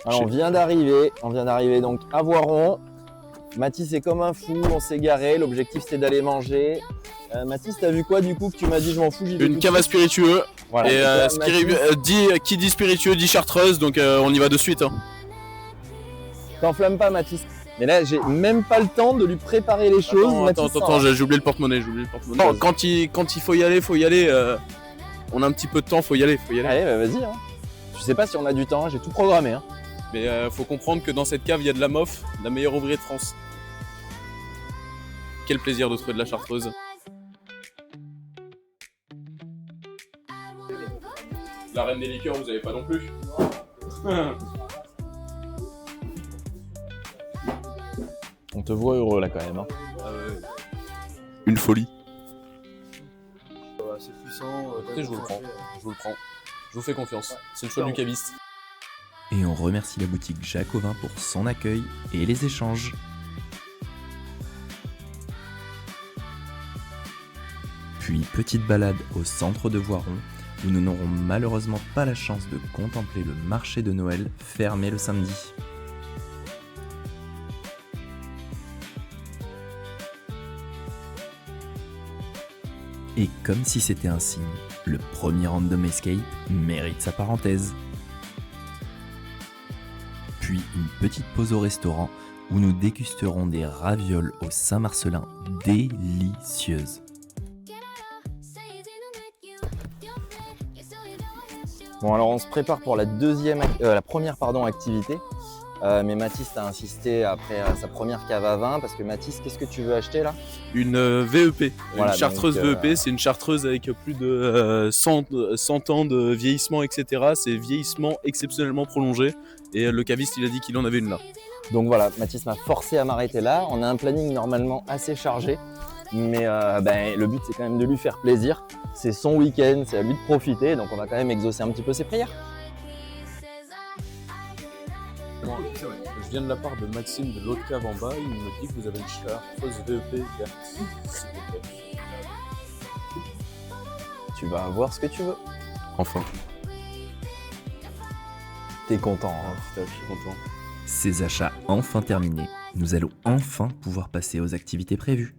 Alors, on vient d'arriver donc à Voiron. Mathis est comme un fou, on s'est garé, l'objectif c'était d'aller manger. Mathis, t'as vu quoi du coup que tu m'as dit je m'en fous, j'y vais Une cave à spiritueux. Voilà. Et Donc, qui dit spiritueux dit chartreuse, donc on y va de suite. Hein. T'enflamme pas Mathis. Mais là, j'ai même pas le temps de lui préparer les choses. Attends, j'ai oublié le porte-monnaie. Non, quand il faut y aller, on a un petit peu de temps, faut y aller. Allez, bah, vas-y. Hein. Je sais pas si on a du temps, j'ai tout programmé. Hein. Mais faut comprendre que dans cette cave, il y a de la MOF, la meilleure ouvrier de France. Quel plaisir de trouver de la chartreuse. La reine des liqueurs, vous avez pas non plus. On te voit heureux là quand même. Hein. Une folie. C'est puissant. Écoutez, je vous le prends. Je vous fais confiance. C'est le choix du caviste. Et on remercie la boutique Jacobin pour son accueil et les échanges. Puis petite balade au centre de Voiron, où nous n'aurons malheureusement pas la chance de contempler le marché de Noël fermé le samedi. Et comme si c'était un signe, le premier random escape mérite sa parenthèse. Puis une petite pause au restaurant où nous dégusterons des ravioles au Saint-Marcellin délicieuses. Bon alors on se prépare pour la première activité. Mais Mathis t'a insisté après sa première cave à vin parce que Mathis, qu'est-ce que tu veux acheter là? Une VEP, voilà, une chartreuse donc, VEP, c'est une chartreuse avec plus de 100 ans de vieillissement, etc. C'est vieillissement exceptionnellement prolongé et le caviste il a dit qu'il en avait une là. Donc voilà, Mathis m'a forcé à m'arrêter là. On a un planning normalement assez chargé, mais le but c'est quand même de lui faire plaisir. C'est son week-end, c'est à lui de profiter, donc on va quand même exaucer un petit peu ses prières. Je viens de la part de Maxime de l'autre cave en bas, il me dit que vous avez une chartreuse VEP verte, s'il vous plaît. Tu vas avoir ce que tu veux. Enfin. T'es content, hein. Putain, je suis content. Ces achats enfin terminés, nous allons enfin pouvoir passer aux activités prévues.